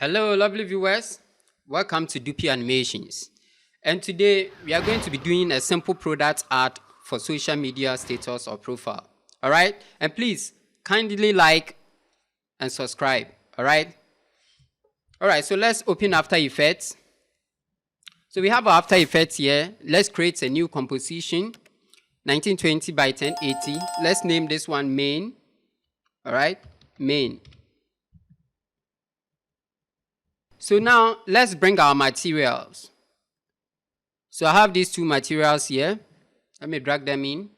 Hello, lovely viewers. Welcome to Dupi Animations. And today we are going to be doing a simple product art for social media status or profile. All right? And please kindly like and subscribe. All right? All right, so let's open After Effects. So we have our After Effects here. Let's create a new composition, 1920 by 1080. Let's name this one Main. All right? Main. So now let's bring our materials. So I have these two materials here. Let me drag them in.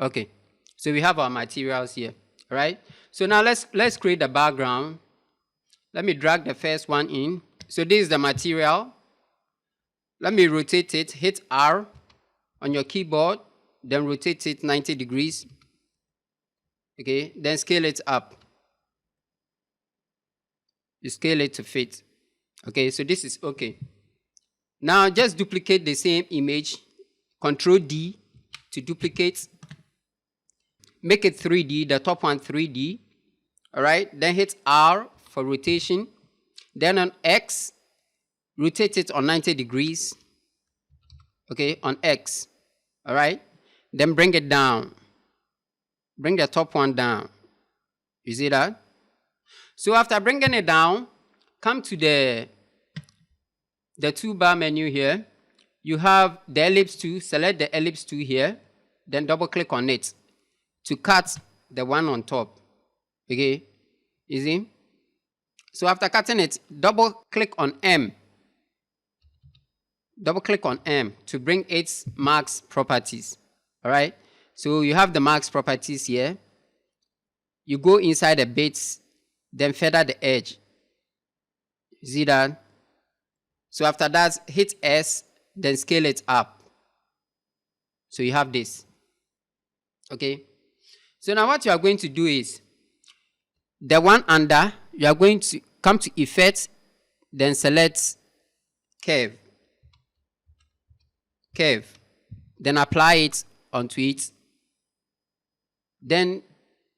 Okay. So we have our materials here. All right. So now let's create the background. Let me drag the first one in. So this is the material. Let me rotate it. Hit R on your keyboard. Then rotate it 90 degrees. Okay. Then scale it up. You scale it to fit. Okay, so this is okay. Now just duplicate the same image. Control D to duplicate. Make it 3D, the top one 3D. All right, then hit R for rotation. Then on X, rotate it on 90 degrees. Okay, on X. All right, then bring it down. Bring the top one down. You see that? So after bringing it down, come to the toolbar menu here. You have the ellipse tool. Select the ellipse tool here. Then double click on it to cut the one on top. Okay, easy. So after cutting it, double click on M. Double click on M to bring its max properties. All right. So you have the max properties here. You go inside the bits. Then feather the edge. See that? So after that, hit S, then scale it up. So you have this. Okay? So now what you are going to do is, the one under, you are going to come to Effect, then select Curve. Curve. Then apply it onto it. Then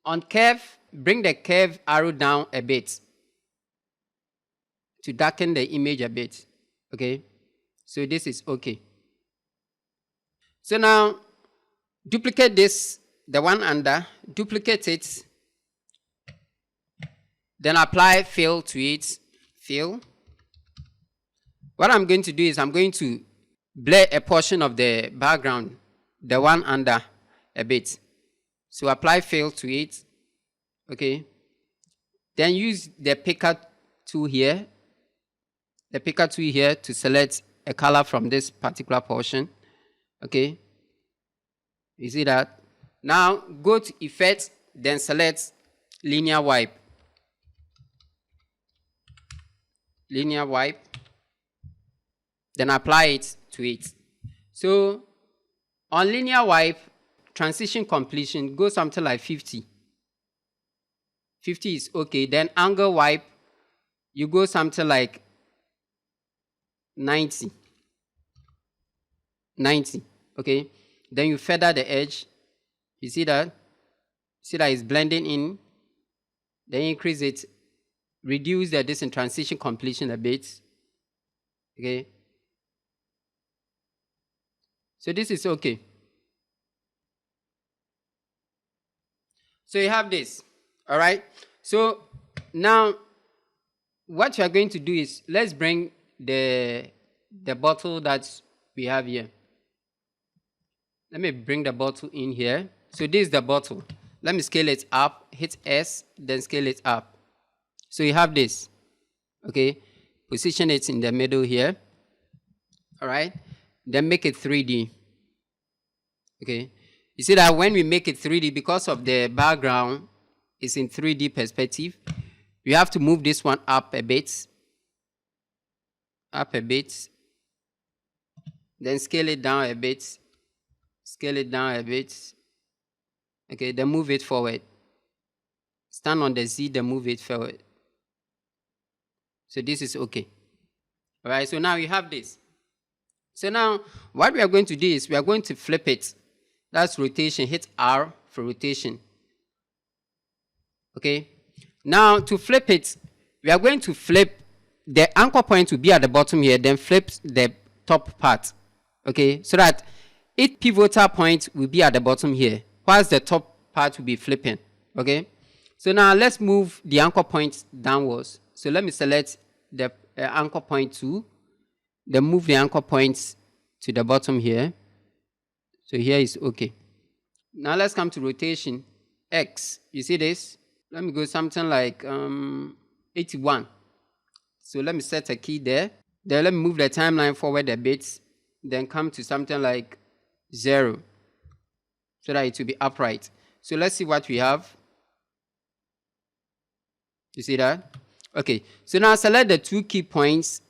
on Curve, bring the curve arrow down a bit to darken the image a bit. Okay, so this is okay. So now duplicate this, the one under, duplicate it, then apply fill to it. Fill. What I'm going to do is I'm going to blur a portion of the background, the one under, a bit. So apply fill to it. Okay, then use the picker tool here, to select a color from this particular portion. Okay, you see that? Now go to Effect, then select Linear Wipe. Linear Wipe, then apply it to it. So on Linear Wipe, transition completion, go something like 50. 50 is okay. Then angle wipe, you go something like 90. 90. Okay. Then you feather the edge. You see that? See that it's blending in. Then increase it. Reduce the distance transition completion a bit. Okay. So this is okay. So you have this. All right. So now what you are going to do is let's bring the bottle that we have here. Let me bring the bottle in here. So this is the bottle. Let me scale it up. Hit S, then scale it up. So you have this. Okay. Position it in the middle here. All right. Then make it 3D. Okay. You see that when we make it 3D, because of the background, it's in 3D perspective. You have to move this one up a bit. Up a bit. Then scale it down a bit. Scale it down a bit. Okay, then move it forward. Stand on the Z, then move it forward. So this is okay. All right, so now you have this. So now what we are going to do is we are going to flip it. That's rotation. Hit R for rotation. Okay. Now to flip it, we are going to flip the anchor point to be at the bottom here, then flip the top part. Okay, so that each pivotal point will be at the bottom here, whilst the top part will be flipping. Okay, so now let's move the anchor point downwards. So let me select the anchor point 2, then move the anchor points to the bottom here. So here is okay. Now let's come to rotation X. You see this? Let me go something like 81. So let me set a key there. Then let me move the timeline forward a bit. Then come to something like 0, so that it will be upright. So let's see what we have. You see that? Okay. So now select the 2 key points.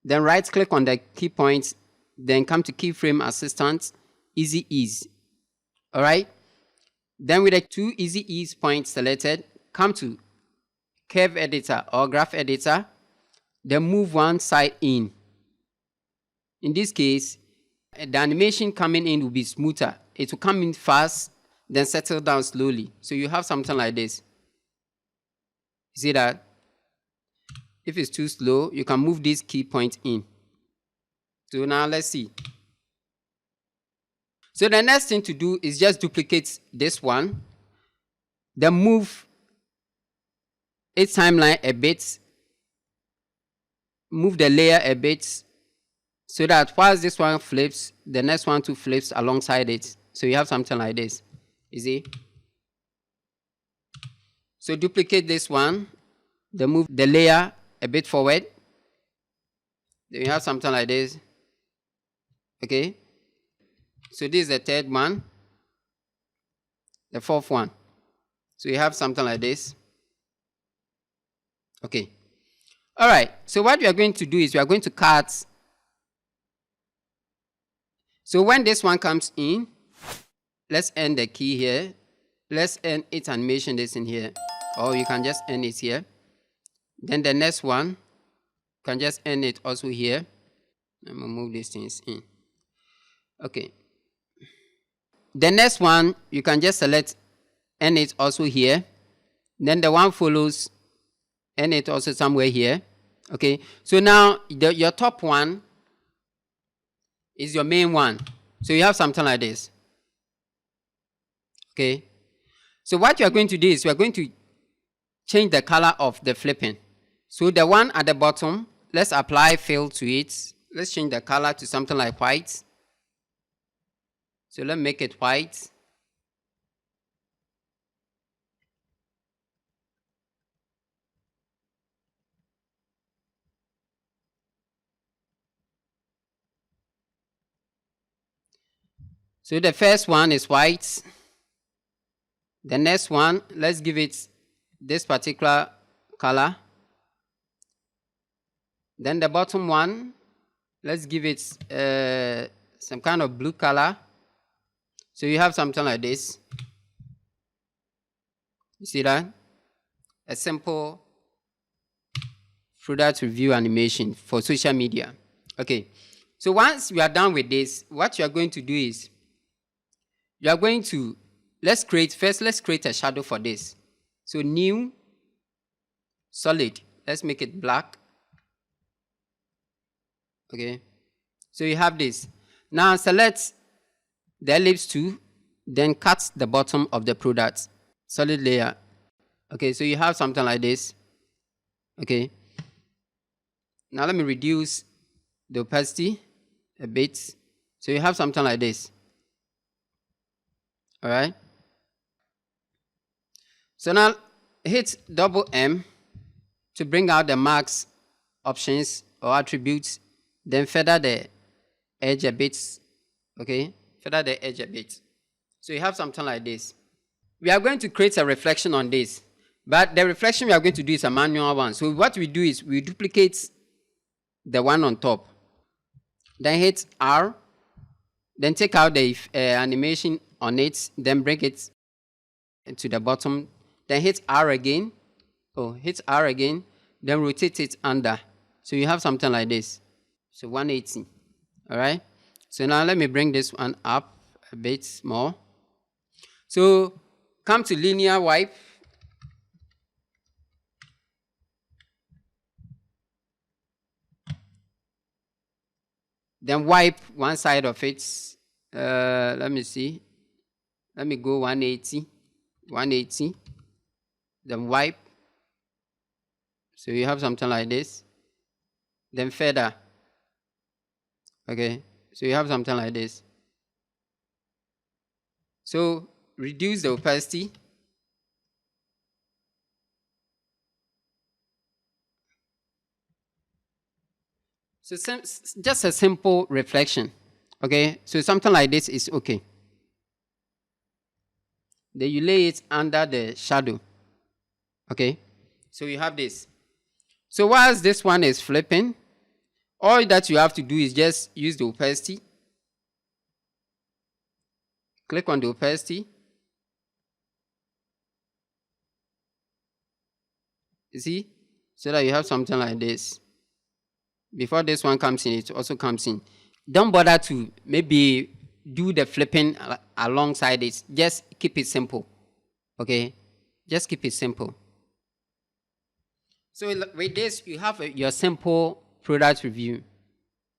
Then right click on the key points. Then come to keyframe assistant, easy ease. All right. Then with the 2 easy ease points selected, come to curve editor or graph editor. Then move one side in. In this case, the animation coming in will be smoother. It will come in fast, then settle down slowly. So you have something like this. You see that? If it's too slow, you can move this key point in. So now let's see. So the next thing to do is just duplicate this one. Then move its timeline a bit. Move the layer a bit, so that whilst this one flips, the next one too flips alongside it. So you have something like this. You see? So duplicate this one, then move the layer a bit forward. Then you have something like this. Okay? So this is the third one. The fourth one. So you have something like this. Okay. All right. So what we are going to do is we are going to cut. So when this one comes in, let's end the key here. Let's end its animation this in here. Or you can just end it here. Then the next one, you can just end it also here. I'm going to move these things in. Okay. The next one, you can just select end it also here. Then the one follows, end it also somewhere here. Okay. So now your top one is your main one. So you have something like this. Okay. So what you are going to do is we are going to change the color of the flipping. So the one at the bottom, let's apply fill to it. Let's change the color to something like white. So let's make it white. So the first one is white. The next one, let's give it this particular color. Then the bottom one, let's give it some kind of blue color. So you have something like this. You see that? A simple product review animation for social media. Okay. So once we are done with this, what you are going to do is you are going to, let's create a shadow for this. So new, solid. Let's make it black. Okay. So you have this. Now select the ellipse tool, then cut the bottom of the product. Solid layer. Okay, so you have something like this. Okay. Now let me reduce the opacity a bit. So you have something like this. All right. So now hit double M to bring out the max options or attributes. Then feather the edge a bit. Okay. Feather the edge a bit. So you have something like this. We are going to create a reflection on this. But the reflection we are going to do is a manual one. So what we do is we duplicate the one on top. Then hit R. Then take out the animation on it. Then bring it to the bottom. Then hit R again. Hit R again. Then rotate it under. So you have something like this. So 180. All right. So now let me bring this one up a bit more. So come to linear wipe. Then wipe one side of it. Let me see. Let me go 180. 180. Then wipe. So you have something like this. Then feather. Okay. So you have something like this. So reduce the opacity. So just a simple reflection. Okay. So something like this is okay. Then you lay it under the shadow. Okay. So you have this. So whilst this one is flipping, all that you have to do is just use the opacity. Click on the opacity. You see? So that you have something like this. Before this one comes in, it also comes in. Don't bother to maybe do the flipping alongside it. Just keep it simple. Okay? Just keep it simple. So with this, you have your simple product review.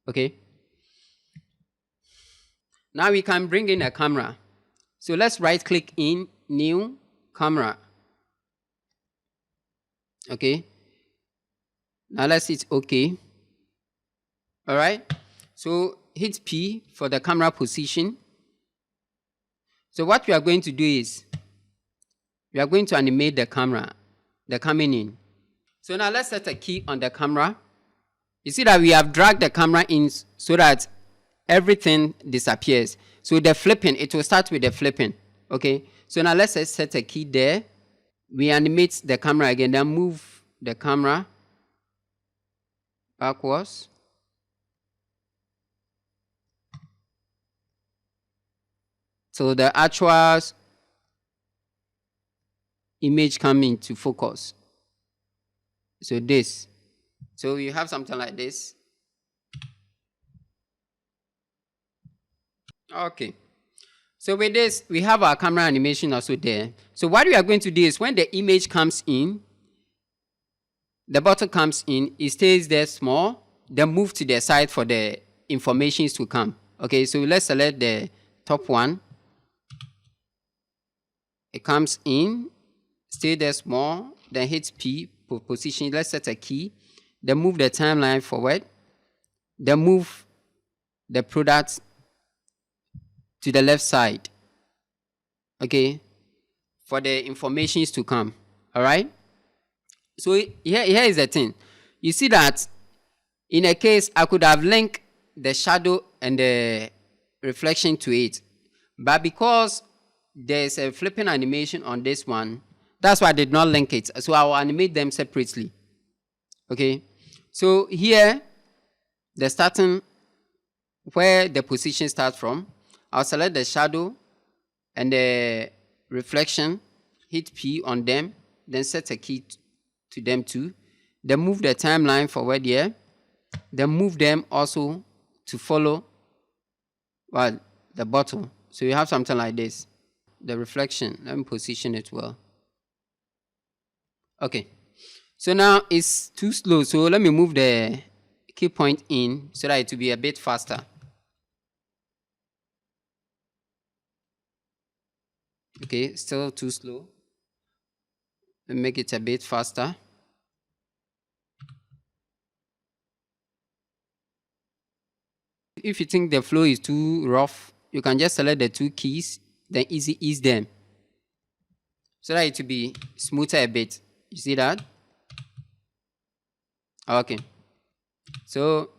Okay? Now we can bring in a camera. So let's right click in new camera. Okay? Now let's hit OK. All right? So hit P for the camera position. So what we are going to do is we are going to animate the camera, the coming in. So now let's set a key on the camera. You see that we have dragged the camera in so that everything disappears. So the flipping, it will start with the flipping. Okay? So now let's set a key there. We animate the camera again, then move the camera backwards. So the actual image come into focus. So this. So you have something like this. Okay. So with this, we have our camera animation also there. So what we are going to do is when the image comes in, the bottle comes in, it stays there small, then move to the side for the informations to come. Okay, so let's select the top one. It comes in, stay there small, then hit P, position, let's set a key, then move the timeline forward, then move the product to the left side, okay, for the informations to come, all right? So here is the thing. You see that in a case, I could have linked the shadow and the reflection to it, but because there's a flipping animation on this one, that's why I did not link it. So I'll animate them separately. Okay. So here, the starting, where the position starts from, I'll select the shadow and the reflection, hit P on them, then set a key to them too. Then move the timeline forward here. Then move them also to follow the bottle. So you have something like this. The reflection, let me position it well. Okay. So now it's too slow. So let me move the key point in so that it will be a bit faster. Okay, still too slow. Let me make it a bit faster. If you think the flow is too rough, you can just select the two keys, then ease them so that it will be smoother a bit. You see that? Okay. So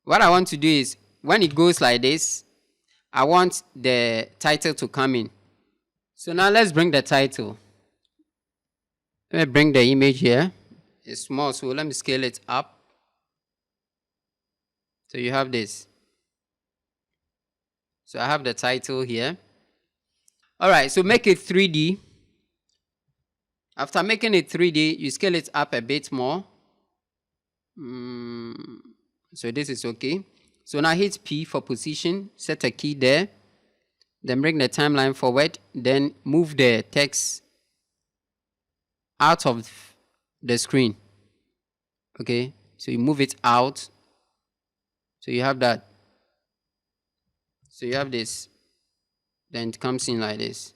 what I want to do is when it goes like this, I want the title to come in. So now let's bring the title. Let me bring the image here. It's small, so let me scale it up. So you have this. So I have the title here. All right, so make it 3D. After making it 3D, you scale it up a bit more. So this is okay. So now hit P for position, set a key there, then bring the timeline forward, then move the text out of the screen. Okay, so you move it out. So you have that. So you have this, then it comes in like this.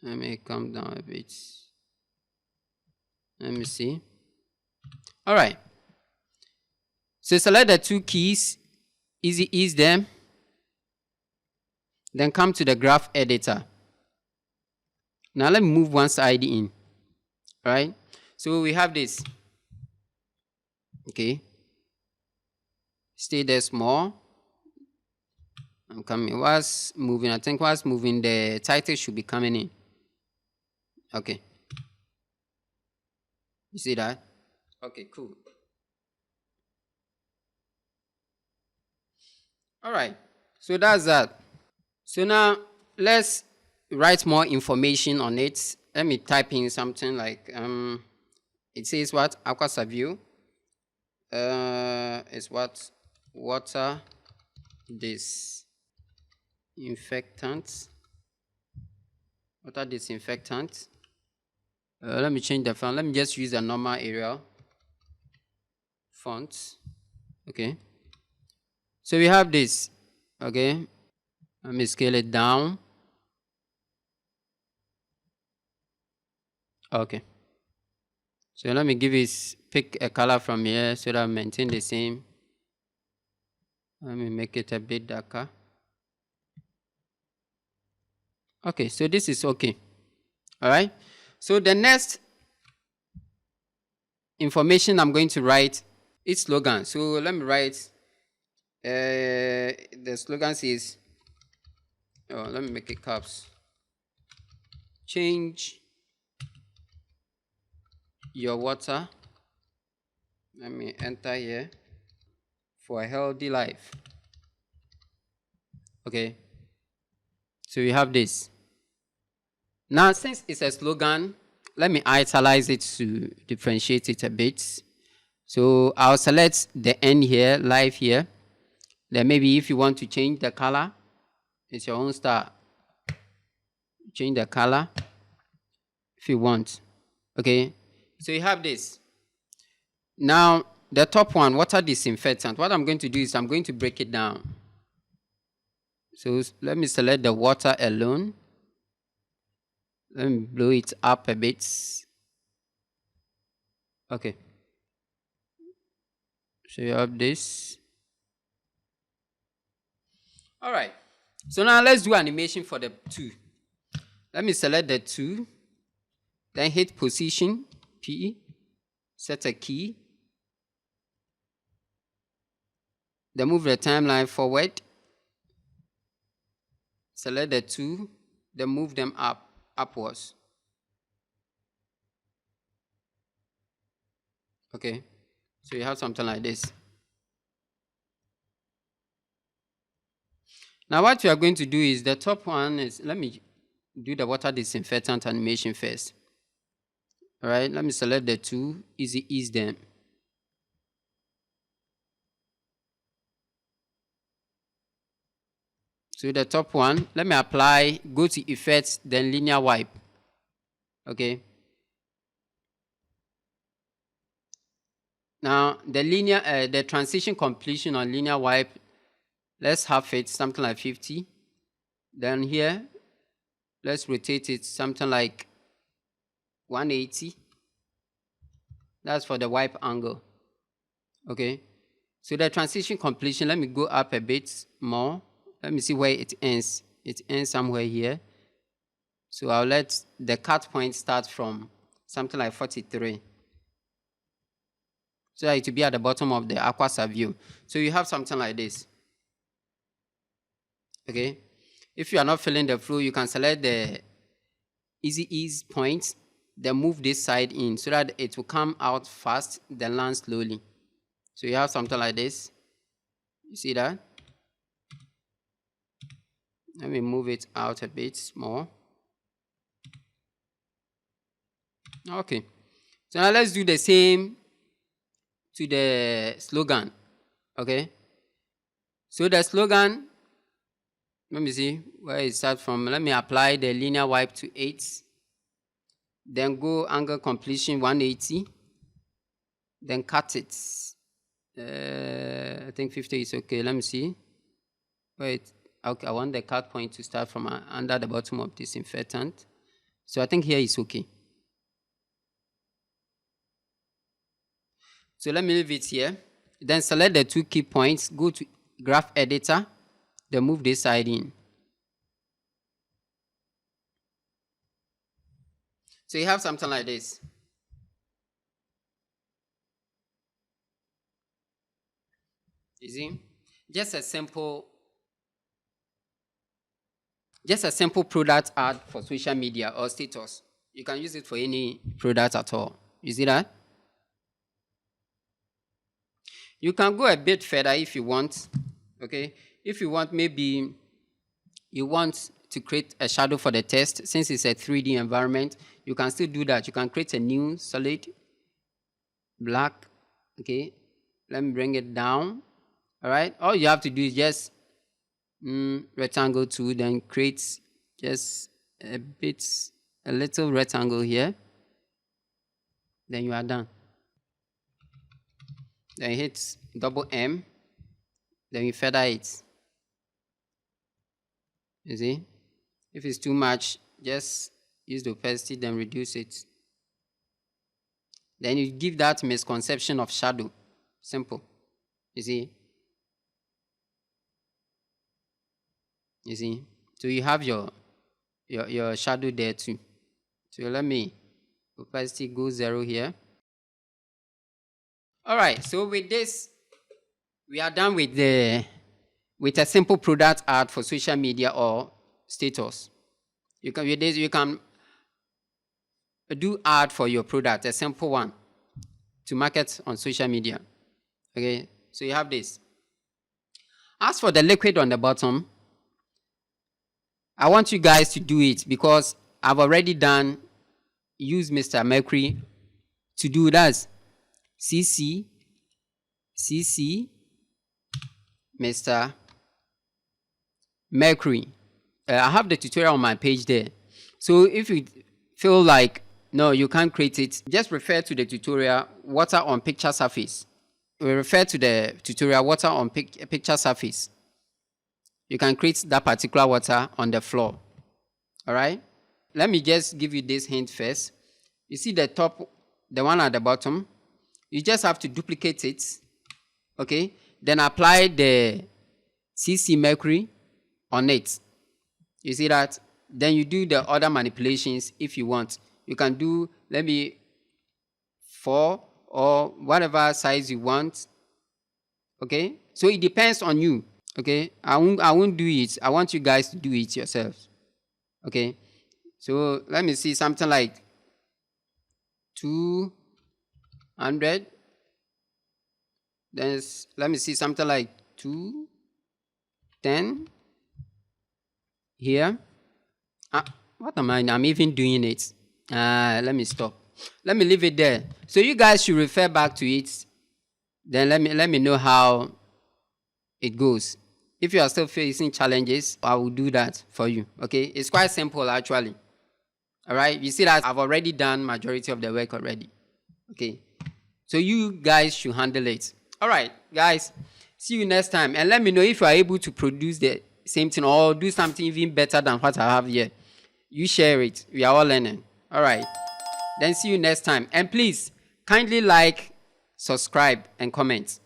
Let me come down a bit. Let me see. All right. So select the two keys, easy ease them. Then come to the graph editor. Now let me move one side in. All right. So we have this. Okay. Stay there small. I'm coming. Whilst moving, I think whilst moving, the title should be coming in. Okay. You see that? Okay, cool. All right. So that's that. So now let's write more information on it. Let me type in something like it says what? Aqua view. Is what? Water disinfectant. Water disinfectant. Let me change the font. Let me just use a normal Arial font. Okay. So we have this. Okay. Let me scale it down. Okay. So let me pick a color from here so that I maintain the same. Let me make it a bit darker. Okay, so this is okay. All right. So the next information I'm going to write is slogan. So let me write. The slogan says, let me make it caps. Change your water. Let me enter here for a healthy life. Okay. So we have this. Now, since it's a slogan, let me italize it to differentiate it a bit. So I'll select the N here, live here. Then maybe if you want to change the color, it's your own style. Change the color if you want. Okay. So you have this. Now, the top one, water disinfectant. What I'm going to do is I'm going to break it down. So let me select the water alone. Let me blow it up a bit. Okay. So you have this. All right. So now let's do animation for the 2. Let me select the 2. Then hit position, P. Set a key. Then move the timeline forward. Select the 2. Then move them upwards. Okay. So you have something like this. Now what you are going to do is the top one is, let me do the water disinfectant animation first. All right, let me select the 2, easy ease them. So the top one, let me apply, go to effects, then linear wipe. Okay. Now the transition completion on linear wipe, let's have it something like 50. Then here, let's rotate it something like 180. That's for the wipe angle. Okay. So the transition completion, let me go up a bit more. Let me see where it ends. It ends somewhere here. So I'll let the cut point start from something like 43. So that it will be at the bottom of the aqua view. So you have something like this. Okay. If you are not feeling the flow, you can select the easy ease point, then move this side in so that it will come out fast, then land slowly. So you have something like this. You see that? Let me move it out a bit more. Okay. So now let's do the same to the slogan. Okay. So the slogan, let me see where it starts from. Let me apply the linear wipe to 8. Then go angle completion 180. Then cut it. I think 50 is okay. Let me see. Wait, okay, I want the cut point to start from under the bottom of disinfectant. So I think here is okay. So let me leave it here. Then select the 2 key points, go to graph editor, then move this side in. So you have something like this. You see? Just a simple product ad for social media or status. You can use it for any product at all. You see that? You can go a bit further if you want. Okay? If you want, maybe you want to create a shadow for the text. Since it's a 3D environment, you can still do that. You can create a new solid black. Okay? Let me bring it down. All right? All you have to do is just rectangle tool, then create just a little rectangle here. Then you are done. Then hit double M. Then you feather it. You see? If it's too much, just use the opacity, then reduce it. Then you give that misconception of shadow. Simple. You see? You see? So you have your shadow there too. So let me opacity go 0 here. All right. So with this, we are done with a simple product ad for social media or status. You can with this you can do ad for your product, a simple one, to market on social media. Okay. So you have this. As for the liquid on the bottom, I want you guys to do it because I've already use Mr. Mercury to do that. CC Mr. Mercury. I have the tutorial on my page there. So if you feel like, no, you can't create it, just refer to the tutorial, water on picture surface. We refer to the tutorial, water on picture surface. You can create that particular water on the floor. All right? Let me just give you this hint first. You see the top, the one at the bottom? You just have to duplicate it. Okay? Then apply the CC Mercury on it. You see that? Then you do the other manipulations if you want. You can do, maybe 4 or whatever size you want. Okay? So it depends on you. Okay? I won't do it. I want you guys to do it yourselves. Okay? So let me see something like 200. Then let me see something like 210 here. What am I? I'm even doing it. Let me stop. Let me leave it there. So you guys should refer back to it. Then let me know how it goes. If you are still facing challenges, I will do that for you. Okay? It's quite simple actually. All right? You see that I've already done majority of the work already. Okay? So you guys should handle it. All right, guys. See you next time. And let me know if you are able to produce the same thing or do something even better than what I have here. You share it. We are all learning. All right. Then see you next time. And please, kindly like, subscribe, and comment.